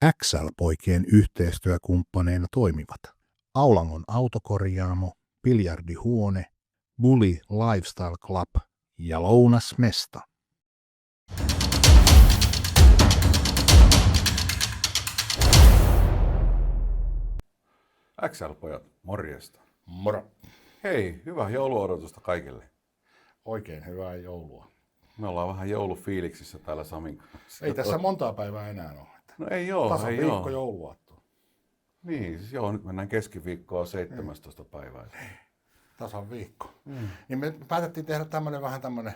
XL-poikien yhteistyökumppaneina toimivat Aulangon autokorjaamo, biljardihuone, Bully Lifestyle Club ja Lounasmesta. XL-pojat, morjesta. Moro. Hei, hyvää jouluodotusta kaikille. Oikein hyvää joulua. Me ollaan vähän joulufiiliksissä täällä Samin kanssa. Ei tässä montaa päivää enää ole. No ei oo, Tasan ei viikko oo. jouluaattoa. Niin, siis joo, nyt mennään keskiviikkoa 17. päivää. Tasan viikko. Niin me päätettiin tehdä vähän tämmönen,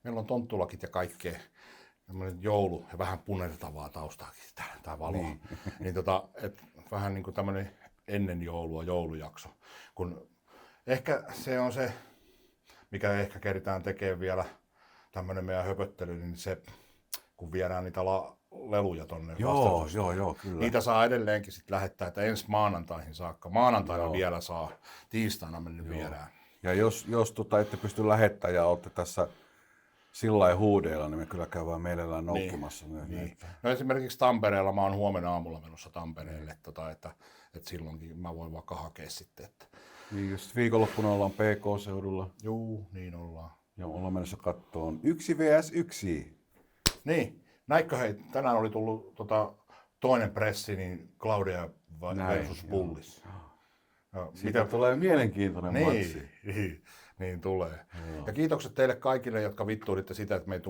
meillä on tonttulakit ja kaikkea, tämmönen joulu ja vähän punertavaa taustaakin tää valoa. Niin et vähän niinku tämmönen ennen joulua joulujakso. Kun ehkä se on se, mikä ehkä keritään tekemään vielä tämmönen meidän höpöttely, niin se, kun viedään niitä leluja tonne. Joo, kyllä. Niitä saa edelleenkin sit lähettää, että ensi maanantaihin saakka. Maanantaina vielä saa, tiistaina me nyt viedään. Ja jos ette pysty lähettämään ja olette tässä sillä lailla huudeilla, niin me kyllä käydään mielellään noukkimassa myös. Niin. No esimerkiksi Tampereella, mä oon huomenna aamulla menossa Tampereelle, että silloinkin mä voin vaikka hakea sitten. Että... Niin, just viikonloppuna ollaan PK-seudulla. Juu, niin ollaan. Ja ollaan menossa kattoon 1 vs 1. Niin, näitkö hei, tänään oli tullut toinen pressi, niin Claudia versus Bullis. Siitä tulee mielenkiintoinen matsi. Niin tulee. Joo. Ja kiitokset teille kaikille, jotka vittuuditte sitä, että me ei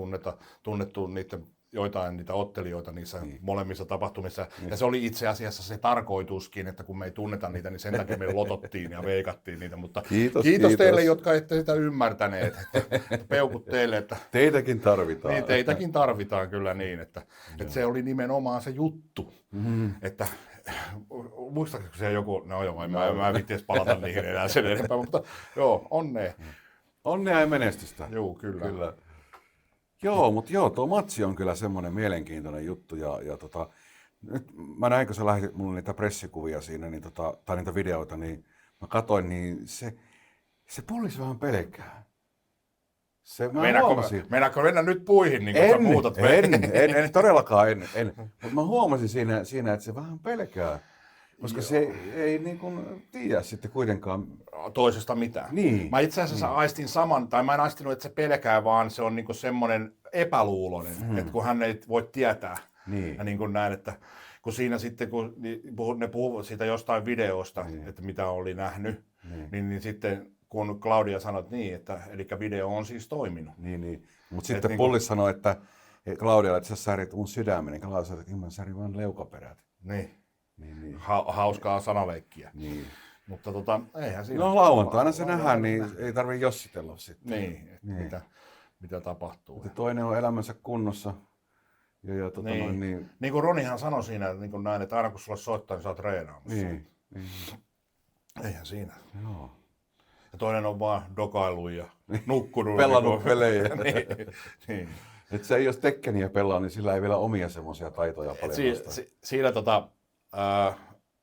tunnettu niitä ottelijoita niissä molemmissa tapahtumissa. Ja se oli itse asiassa se tarkoituskin, että kun me ei tunneta niitä, niin sen takia me lotottiin ja veikattiin niitä. Mutta kiitos teille, jotka ette sitä ymmärtäneet. Että peukut teille. Että teitäkin tarvitaan. Niin, teitäkin tarvitaan kyllä niin, että se oli nimenomaan se juttu. Että muistatko se joku, mä en vitti edes palata niihin enää sen enempää, mutta joo, onnea. Onnea ja menestystä. Joo, kyllä. Joo, mutta tuo matsi on kyllä semmoinen mielenkiintoinen juttu nyt mä näin, kun sä lähetit mulle niitä pressikuvia siinä, tai niitä videoita, niin mä katsoin, niin se Bullis vähän pelkää. Meinaatko mennä nyt puihin, niin kun sä muutat? En todellakaan, en. Mutta mä huomasin siinä, että se vähän pelkää. Koska se ei niin kuin tiedä sitten kuitenkaan toisesta mitään. Niin. Mä itse asiassa aistin saman, tai mä en aistinut, että se pelkää, vaan se on niin kuin semmoinen epäluuloinen, että kun hän ei voi tietää. Niin. Ja niin kuin näin, että kun siinä sitten, kun ne puhuvat siitä jostain videosta, että mitä oli nähnyt, niin sitten kun Claudia sanoi, että eli video on siis toiminut. Niin. Mutta sitten Bullis sanoi, että Claudialle, että sä särit mun sydämen, niin Claudia sanoi, että mä särin vaan leukaperät. Niin. Hauskaa sanaleikkiä. Niin. Mutta eihän siinä. No lauantaina se nähdään, niin ei tarvitse jossitella sitten. Niin. Mitä tapahtuu. Ja toinen on elämänsä kunnossa. Niin kuin Ronihan sanoi siinä, niin kuin näin, että aina kun sulle soittaa, niin sä oot treenaamassa. Niin. Eihän siinä. Joo. Ja toinen on vaan dokailu ja nukkunut. Pelannut pelejä. niin. Että se ei jos Tekkeniä pelaa, niin sillä ei vielä omia semmoisia taitoja paljon siinä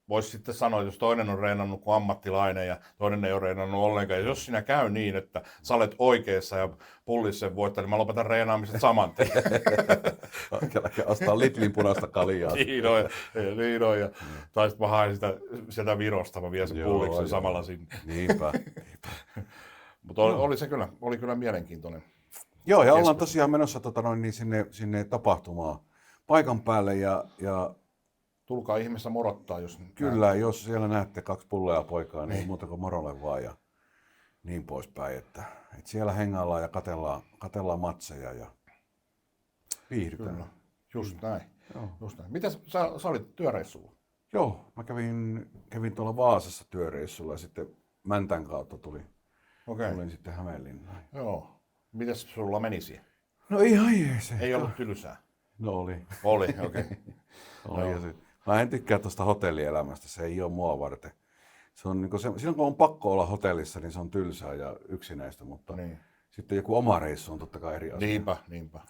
voisi sitten sanoa, että jos toinen on reenannut kuin ammattilainen ja toinen ei ole reenannut ollenkaan. Ja jos siinä käy niin, että sä olet oikeassa ja Bullis sen voittaa, niin mä lopetan reenaamisen saman tien. Astaa litlin punaista kaljaa. Niin on. Ja tai sitten mä haen sieltä Virosta, mä vien sen Bulliksen samalla sinne. Niinpä. Mutta oli kyllä mielenkiintoinen. Joo, ja ollaan tosiaan menossa sinne tapahtumaan paikan päälle ja tulkaa ihmeessä morottaa, jos... Kyllä, jos siellä näette 2 pulloa poikaa, niin muuta kuin morolle vaan ja niin poispäin. Että siellä hengaillaan ja katellaan matseja ja viihdytään. Kyllä, just näin. Mitä sä olit työreissulla? Joo, mä kävin tuolla Vaasassa työreissulla ja sitten Mäntän kautta tulin sitten Hämeenlinnaan. Joo. Mites sulla meni siihen? No ihan jees. Ei ollut tylsää? No oli. Oli, okei. Mä en tykkää tuosta hotellielämästä, se ei ole mua varten. Se on niinku silloin kun on pakko olla hotellissa, niin se on tylsää ja yksinäistä, mutta sitten joku oma reissu on totta kai eri asia. Niinpä.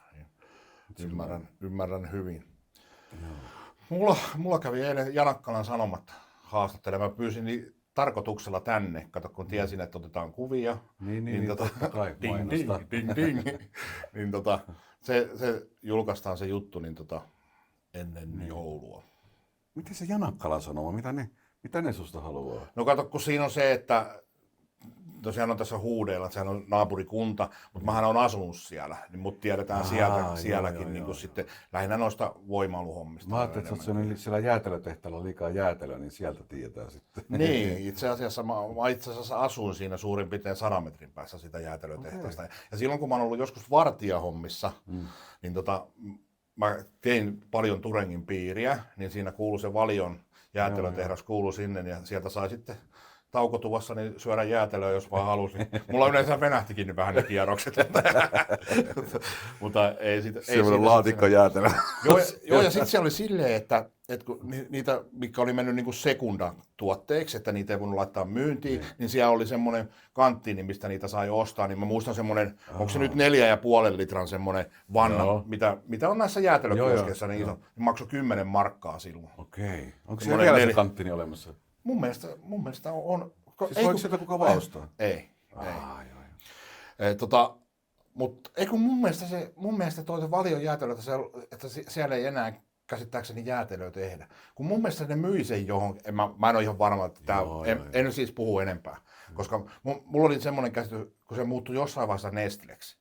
Ymmärrän hyvin. Mulla kävi eilen Janakkalan Sanomat haastattelemaan. Mä pyysin tarkoituksella tänne, kato kun tiesin, että otetaan kuvia. Niin totta kai, ding. Niin se julkaistaan se juttu niin ennen joulua. Miten se Janakkala sanoo? Mitä ne susta haluaa? No kato, kun siinä on se, että tosiaan on tässä Huudeilla, sehän on naapurikunta, mutta mähän on asunut siellä, niin mut tiedetään sielläkin niin kuin sitten lähinnä noista voimailuhommista. Mä ajattelin, että sä oot siellä jäätelötehtaalla liikaa jäätelöä, niin sieltä tietää sitten. Niin, itse asiassa mä asuin siinä suurin piirtein 100 metrin päässä sitä jäätelötehtaasta. Okay. Ja silloin kun mä oon ollut joskus vartijahommissa, niin mä tein paljon Turengin piiriä, niin siinä kuului se Valion jäätelötehdas kuului sinne ja sieltä sai sitten taukotuvassa niin syödä jäätelöä, jos vaan halusi. Mulla yleensä venähtikin vähän ne kierrokset. Mutta ei siitä. Semmoinen laatikko jäätelöä. Joo, ja sitten se oli silleen, että kun niitä, mitkä oli mennyt niin kuin sekundatuotteiksi, että niitä ei voinut laittaa myyntiin, niin siellä oli semmoinen kanttiini, mistä niitä sai ostaa. Niin mä muistan semmoinen, onko se nyt 4,5 litran semmoinen vanna, mitä on näissä jäätelökioskeissa niin iso, niin maksoi 10 markkaa silloin. Okei. Onko siellä vielä se kanttiini olemassa? Mun mielestä on. Siis voiko sieltä kukaan vaan ostaa? Ei. Mutta eikö mun mielestä toi Valion jäätelö, että siellä ei enää käsittääkseni jäätelöä tehdä. Kun mun mielestä ne myi sen johon, mä en ole ihan varma, että en siis puhu enempää. Koska mulla oli semmoinen käsitys, kun se muuttui jossain vaiheessa Nestleksi.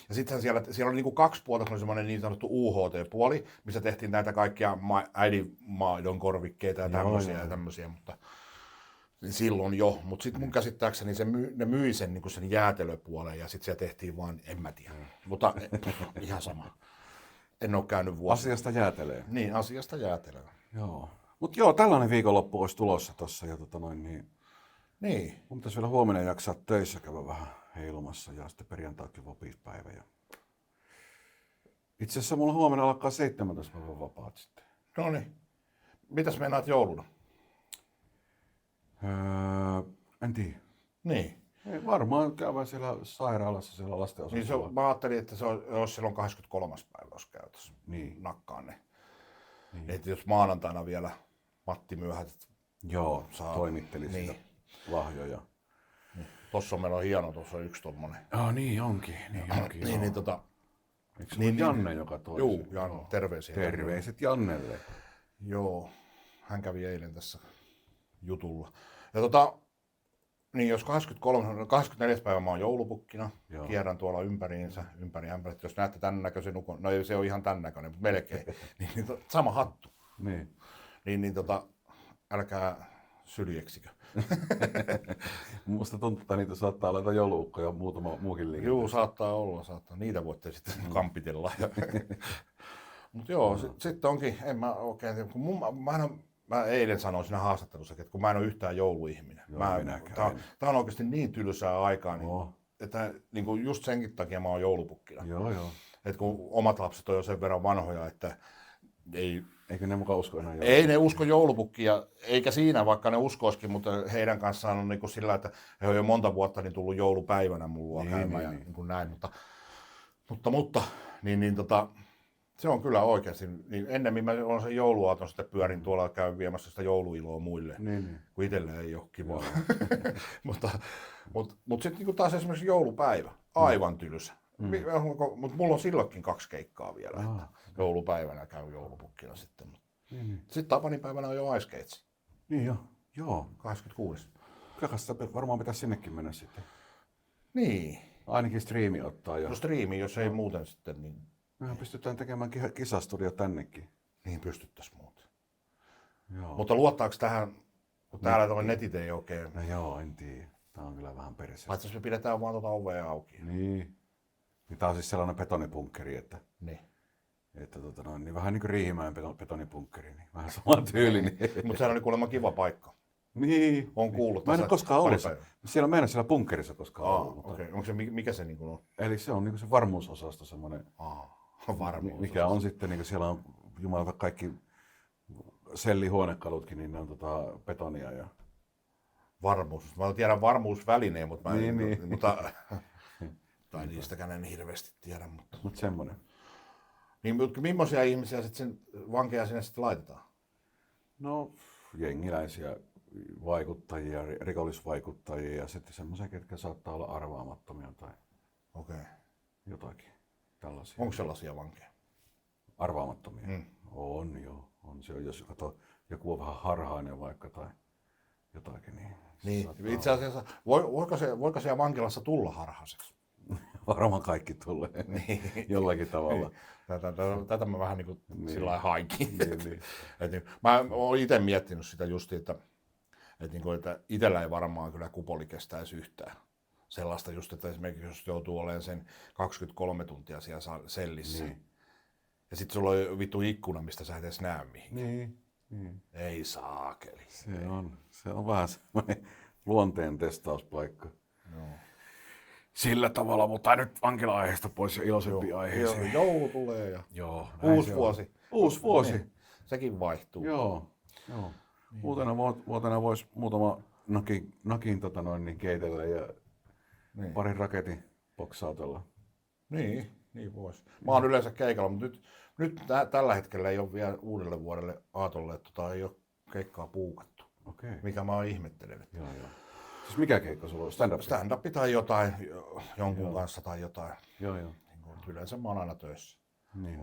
Ja sitten siellä oli niinku 2 puolta, kun oli semmoinen niin sanottu UHT-puoli, missä tehtiin näitä kaikkia äidinmaidon korvikkeita ja tämmöisiä, mutta silloin jo. Mutta sitten mun käsittääkseni ne myi sen, niin sen jäätelöpuolen ja sitten siellä tehtiin vaan, en mä tiedä. Mutta ihan sama. En ole käynyt vuosia. Asiasta jäätelee. Niin, asiasta jäätelee. Joo. Mutta joo, tällainen viikonloppu olisi tulossa tossa ja niin. Mun pitäisi vielä huomenna jaksaa töissä käydä vähän heilumassa ja sitten perjantaikin vapiispäivä. Itse asiassa mulla huomenna alkaa 17 päivän vapaat sitten. No niin. Mitäs meinaat jouluna? En tiedä. Niin. Ei, varmaan käydään siellä sairaalassa siellä lastenosastolla. Niin mä ajattelin, että se olisi silloin 23. päivä, jos käytössä. Niin. Nakkaan ne. Niin. Että jos maanantaina vielä Matti Myöhät toimitteli sitä lahjoja. Niin. Tossa meillä on hieno, tuossa on yksi tommonen. Niin onkin. Eikö se ole Janne, joka toi? Joo, Janne. Terveisiä. Terveiset Jannelle. Joo, hän kävi eilen tässä jutulla. Ja niin jos 24. päivä mä oon joulupukkina, kierrän tuolla ympäri ämpärit. Jos näette tän näköisen ukon, no ei se ole ihan tän näköinen, mutta melkein, niin sama hattu. Niin älkää syljeksikö. Musta tuntuu, että niitä saattaa olla jouluukkoja ja muutama muukin liikenteessä. Joo, saattaa olla. Niitä voitte sitten kampitella. Mutta joo, sitten onkin, en mä oikein tiedä, kun mä eilen sanoin siinä haastattelussa, että kun mä en ole yhtään jouluihminen. Tää on oikeasti niin tylsää aikaa, että niin kuin just senkin takia mä oon joulupukkina. Joo. Et kun omat lapset on jo sen verran vanhoja, että eikö ne mukaan usko enää joulupukkia? Ei ne usko joulupukkia, eikä siinä vaikka ne uskoisikin, mutta heidän kanssaan on niin kuin sillä, että he on jo monta vuotta niin tullut joulupäivänä mun luo käymään ja niin kuin näin. Mutta se on kyllä oikeasti. Niin ennemmin mä olen sen jouluaaton sitten pyörin tuolla käyn viemässä sitä jouluiloa muille, kun itselle ei ole kivaa. mutta sitten niin taas esimerkiksi joulupäivä, aivan tylsä. Mutta mulla on silloinkin 2 keikkaa vielä, että joulupäivänä käy joulupukkina sitten. Sitten Tapanipäivänä on jo Ice Skates. Niin joo. 26. Kyllä sitä varmaan pitäisi sinnekin mennä sitten. Niin. Ainakin striimi ottaa jo. No striimi, jos ei muuten sitten, niin mehän pystytään tekemään kisastudio tännekin. Niin pystyttäisiin muuten. Joo. Mutta luottaako tähän, kun täällä tuo netit ei oikein? No joo, en tiedä. Tää on kyllä vähän perseestä. Paitsi jos me pidetään vaan tuota ovea auki. Niin. Tää on siis sellainen betonipunkkeri, että niin vähän niin kuin Riihimäen betonipunkkeri, niin vähän sama tyyli. Niin. Mutta sehän oli kuulemma kiva paikka. Niin. On kuullut. Mä en ole koskaan ollut. Mä en ole siellä bunkkerissa koskaan ollut. Okei. Onko se, mikä se niin kuin on? Eli se on niin kuin se varmuusosasto semmoinen. Varmuusosasto. Mikä on sitten, niin kuin siellä on jumalata kaikki sellihuonekalutkin, niin ne on betonia ja varmuus. Mä tiedän varmuusvälineen, mutta mä en, mutta tai niistäkään en hirveästi tiedä. Mutta semmoinen. Niin, millaisia ihmisiä sitten vankeja sinne sitten laitetaan? No, jengiläisiä vaikuttajia, rikollisvaikuttajia ja sitten semmoisia, ketkä saattaa olla arvaamattomia tai jotakin tällaisia. Onko sellaisia vankeja? Arvaamattomia? On joo. On se, jos joku on vähän harhainen vaikka tai jotakin, niin... Niin, itse asiassa, voiko siellä vankilassa tulla harhaiseksi? Varmaan kaikki tulee jollakin tavalla. Tätä mä vähän niin kuin sillä lailla haikin. Niin. Mä oon itse miettinyt sitä just, että itsellä ei varmaan kyllä kupoli kestäisi yhtään. Sellaista just, että esimerkiksi jos joutuu olemaan sen 23 tuntia siellä sellissä. Niin. Ja sit sulla on vittu ikkuna, mistä sä et edes näe mihinkään. Niin. Ei saakeli. Se on vähän semmoinen luonteen testauspaikka. Joo. Sillä tavalla, mutta nyt vankila-aiheesta pois ja iloisempiin aiheisiin. Joulu tulee ja Joo, uusi vuosi. Uusi vuosi. Niin. Sekin vaihtuu. Joo. Uutena vuotena voisi muutama nakin keitellä ja parin raketin boksautella. Niin vois. Mä oon yleensä keikalla, mutta nyt tällä hetkellä ei ole vielä uudelle vuodelle aatolle, että ei ole keikkaa puukattu. Okei. Mikä mä oon ihmettelen. Joo. Siis mikä keikka sulla on? Stand-up? Stand-up tai jotain, jonkun kanssa tai jotain. Joo. Niin yleensä mä oon aina töissä. Niin.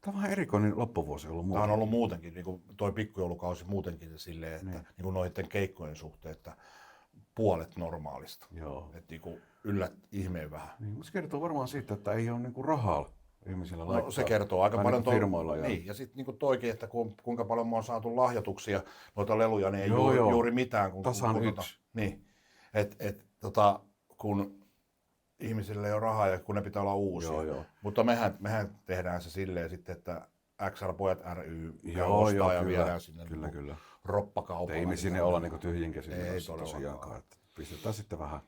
Tämä on vähän erikoinen loppuvuosi ollut muuta. Tämä on ollut muutenkin, niin kuin toi pikkujoulukausi muutenkin silleen, että niin kuin noiden keikkojen suhteen, että puolet normaalista. Joo. Että niin kuin yllät ihmeen vähän. Niin, se kertoo varmaan siitä, että ei ole niin rahaa ihmisillä laittaa. No, se kertoo aika paljon firmoilla. Niin, ja sitten niin toikin, että kuinka paljon me on saatu lahjoituksia noita leluja, niin ei juuri mitään. Tasan yksi. Niin, kun ihmisille ei ole rahaa ja kun ne pitää olla uusia. Joo. Mutta mehän tehdään se silleen sitten, että XR-pojat ry ostaa ja viedään sinne kyllä. roppakaupalla. Ei me sinne olla niin tyhjin käsin tosiaankaan. Pistetään sitten vähän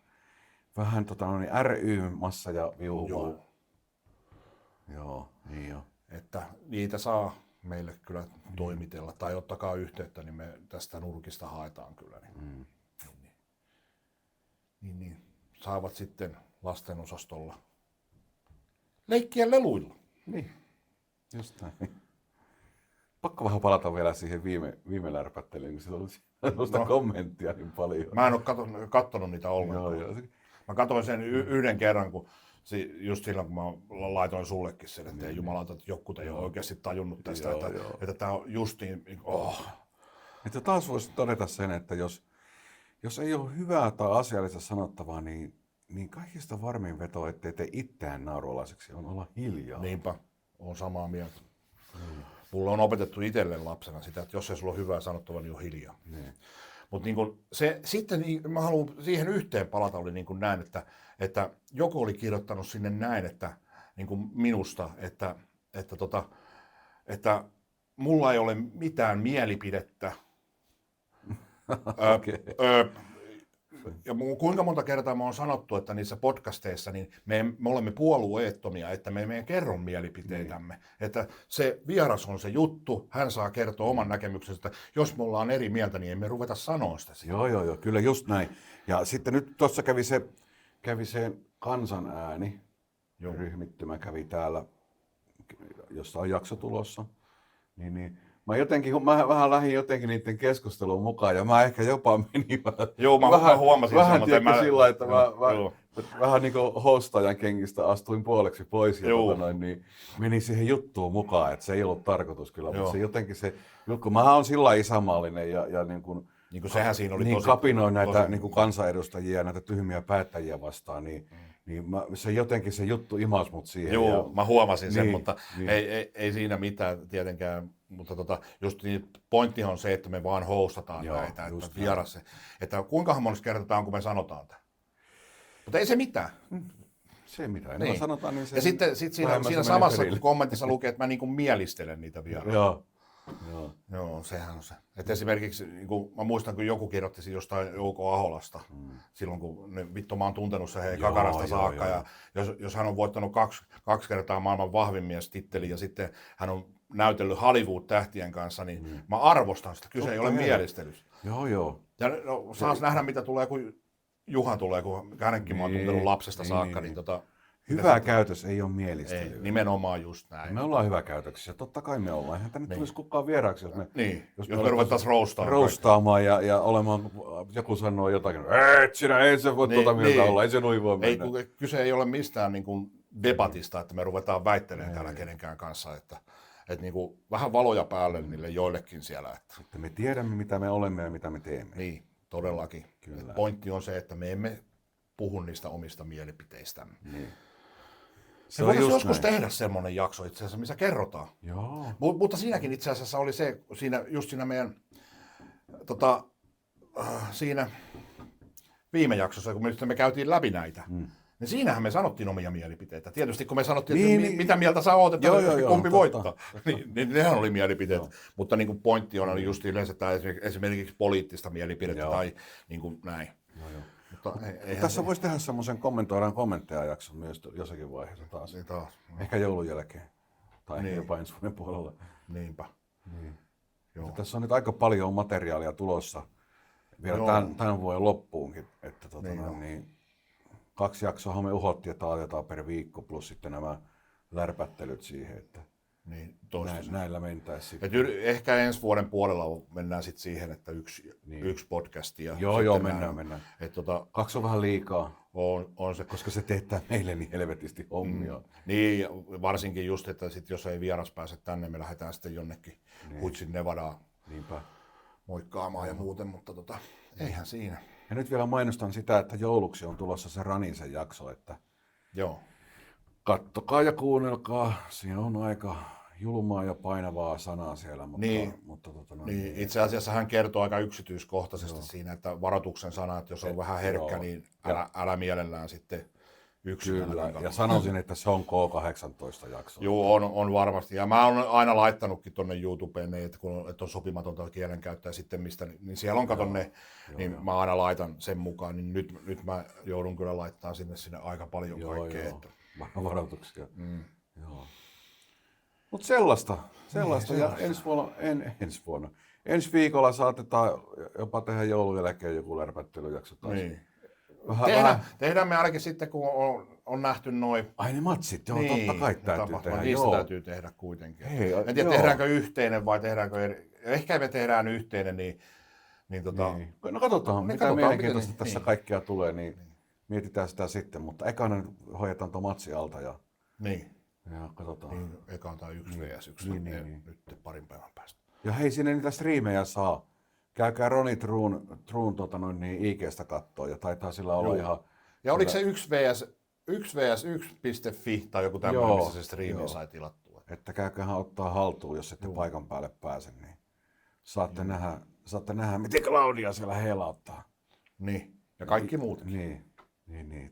ry-massa ja viuhumaan. Joo. Että niitä saa meille kyllä toimitella. Tai ottakaa yhteyttä, niin me tästä nurkista haetaan kyllä. Niin. Saavat sitten lastenosastolla leikkiä leluilla. Niin, just näin. Pakko vähän palata vielä siihen viime lärpättelyyn, kun siellä oli sitä kommenttia niin paljon. Mä en ole kattonut niitä ollenkaan. Joo. Mä katsoin sen yhden kerran, kun just silloin kun mä laitoin sullekin sen, että ei jumalauta, että joku ei ole oikeasti tajunnut tästä, että tää on justiin... Että taas voisi todeta sen, että jos ei ole hyvää tai asiallista sanottavaa, niin kaikista varmin veto, ettei tee itseään naurualaiseksi, on olla hiljaa. Niinpä, on samaa mieltä. Mulla on opetettu itselle lapsena sitä, että jos ei sulla ole hyvää sanottavaa, niin on hiljaa. Mutta niin sitten mä haluan siihen yhteen palata, oli niin kuin näin, että joku oli kirjoittanut sinne näin, että niin kuin minusta, että mulla ei ole mitään mielipidettä. Ja kuinka monta kertaa me on sanottu, että niissä podcasteissa niin me olemme puolueettomia, että me emme kerro mielipiteitämme. Että se vieras on se juttu, hän saa kertoa oman näkemyksensä. Jos me ollaan eri mieltä, niin emme ruveta sanoa sitä. Joo, kyllä just näin. Ja sitten nyt tuossa kävi se kansanääni, ryhmittymä kävi täällä, jossa on jakso tulossa. Niin. Mä vähän lähdin jotenkin niiden keskusteluun mukaan ja mä ehkä jopa menin mä huomasin vähän sen, mutta sillä, että mä vähän niin kuin hostajan kengistä astuin puoleksi pois ja niin menin siihen juttuun mukaan, että se ei ollut tarkoitus kyllä, mutta se jotenkin se juttu, mä oon sillä isänmaallinen ja niin kuin sehän siinä oli tosi, kapinoin näitä niin kuin kansanedustajia, näitä tyhmiä päättäjiä vastaan, niin se jotenkin se juttu imasi mut siihen. Joo, mä huomasin sen, mutta ei siinä mitään tietenkään. Mutta just niin, pointtihan on se, että me vaan hostataan näitä, että vieras se. Että kuinkahan monessa kertaa kun me sanotaan tämä. Mutta ei se mitään. Se mitä enemmän sanotaan, niin se... Ja sitten siinä samassa kommentissa lukee, että mä niin kuin mielistelen niitä vieraita. Joo, sehän on se. Että esimerkiksi, niin kuin, mä muistan, kun joku kirjoitti jostain Jouko Aholasta, silloin kun mä oon tuntenut se Kakarasta saakka, ja jos hän on voittanut kaksi kertaa maailman vahvin mies -titteli, ja sitten hän on näytellyt Hollywood-tähtien kanssa, niin mä arvostan sitä. Kyse ei ole mielistelys. Joo. Ja saas nähdä, mitä tulee, kun Juha tulee, kun hänenkin mä oon tuntenut lapsesta saakka, niin hyvä käytös ei ole mielistelyä. Ei, nimenomaan just näin. Me ollaan hyväkäytöksissä, totta kai me ollaan. Eihän tänne tulisi kukaan vieraaksi, jos me ruvettaisiin roustaamaan ja olemaan, joku sanoo jotakin, ei se voi tuota mieltä olla, ei se noin voi mennä. Kyse ei ole mistään niin kuin debatista, että me ruvetaan väittelemään täällä kenenkään kanssa, Että niinku vähän valoja päälle niille joillekin siellä. Että me tiedämme, mitä me olemme ja mitä me teemme. Niin, todellakin. Kyllä. Pointti on se, että me emme puhu niistä omista mielipiteistämme. Niin. Se voitaisiin joskus tehdä semmoinen jakso itse asiassa, missä kerrotaan. Joo. Mutta siinäkin itse asiassa oli se, just siinä meidän siinä viime jaksossa, kun me käytiin läpi näitä, niin siinähän me sanottiin omia mielipiteitä. Tietysti kun me sanottiin, että mitä mieltä sä oot, että kumpi voittaa, niin nehän oli mielipiteet. Mutta niin kuin pointti on just yleensä tämä esimerkiksi poliittista mielipidettä tai niin kuin näin. Mutta tässä voisi tehdä semmoisen kommentoidaan kommentteja jakson myös jossakin vaiheessa taas. Niin taas. Ehkä joulun jälkeen. Tai jopa ensi vuoden puolella. Niinpä. Niin. Joo. Tässä on nyt aika paljon materiaalia tulossa vielä tämän vuoden loppuunkin. Että niin 2 jaksoahan me uhottiin, että aloitetaan per viikko, plus sitten nämä lärpättelyt siihen, että näillä mentäisiin. Ehkä ensi vuoden puolella mennään sitten siihen, että yksi podcast. Ja joo, mennään. 2 on vähän liikaa. On se. Koska se teettää meille niin helvetisti hommia. Niin, ja varsinkin just, että sit jos ei vieras pääse tänne, me lähdetään sitten jonnekin Huitsin Nevadaan moikkaamaan ja muuten, mutta eihän siinä. Ja nyt vielä mainostan sitä, että jouluksi on tulossa se Ranisen jakso, että kattokaa ja kuunnelkaa. Siinä on aika julmaa ja painavaa sanaa siellä, mutta itse asiassa hän kertoo aika yksityiskohtaisesti siinä, että varoituksen sana, että jos on vähän herkkä, niin älä mielellään sitten yksin. Kyllä, ja sanoisin, että se on K18 jakso. Joo, on varmasti. Ja mä oon aina laittanutkin tonne YouTubeen, että kun on sopimatonta kielenkäyttöä sitten mistä, niin siellä on katon ne, niin mä aina laitan sen mukaan, niin nyt mä joudun kyllä laittaa sinne aika paljon kaikkea. Että varoituksia. Joo. Mutta sellaista. Ja ensi viikolla saatetaan jopa tehdä joulun jälkeen joku lärpättelyjakso taas. Niin. Tehdään me ainakin sitten, kun on nähty noin. Ai ne matsit, totta kai täytyy tehdä. Niistä täytyy tehdä kuitenkin. En tiedä, tehdäänkö yhteinen vai tehdäänkö eri. Ehkä me tehdään yhteinen, niin. No katsotaan, mitä mielenkiintoista tässä kaikkea tulee, niin mietitään sitä sitten. Mutta ekana hoidetaan tuo matsi alta ja katsotaan. Niin, eka tai 1 vs 1 nyt parin päivän päästä. Ja hei, sinne niitä striimejä saa. Käykää Roni Truun IG:stä kattoo ja taitaa sillä olla ihan. Ja oliko se 1vs1.fi tai joku tämmöinen, missä se striimi sai tilattua? Että käyköhän ottaa haltuun, jos ette paikan päälle pääse, niin saatte nähdä, miten Claudia siellä heilauttaa. Niin, ja kaikki muut. Niin.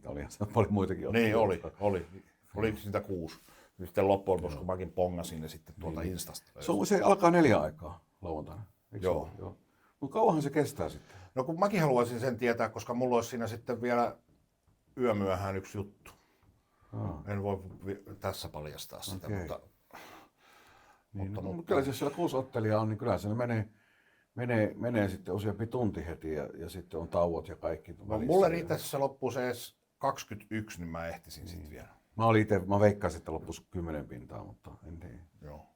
Oli muitakin. Niin, oli. Oli niitä 6. Sitten loppujen lopuksi, kun mäkin pongasin ne sitten tuolta Instasta. Se alkaa 4 aikaa lauantaina. Joo. Mutta kauanhan se kestää sitten? No kun mäkin haluaisin sen tietää, koska mulla olisi siinä sitten vielä yömyöhään yksi juttu. En voi tässä paljastaa sitä, mutta kyllä jos siellä 6 ottelijaa on, niin kyllä se menee sitten useampi tunti heti ja sitten on tauot ja kaikki. Mulle riittäisi, se loppuisi edes 21, niin mä ehtisin sitten vielä. Mä veikkasin, että loppuisi 10 pintaa, mutta en tiedä. Joo.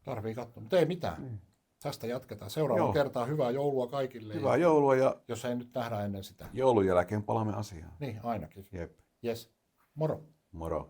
Tarvii katsoa, mutta ei mitään. Tästä jatketaan. Seuraavalla kertaa hyvää joulua kaikille. Hyvää joulua ja jos ei nyt nähdä ennen sitä. Joulun jälkeen palaamme asiaan. Niin, ainakin. Jep. Yes. Moro. Moro.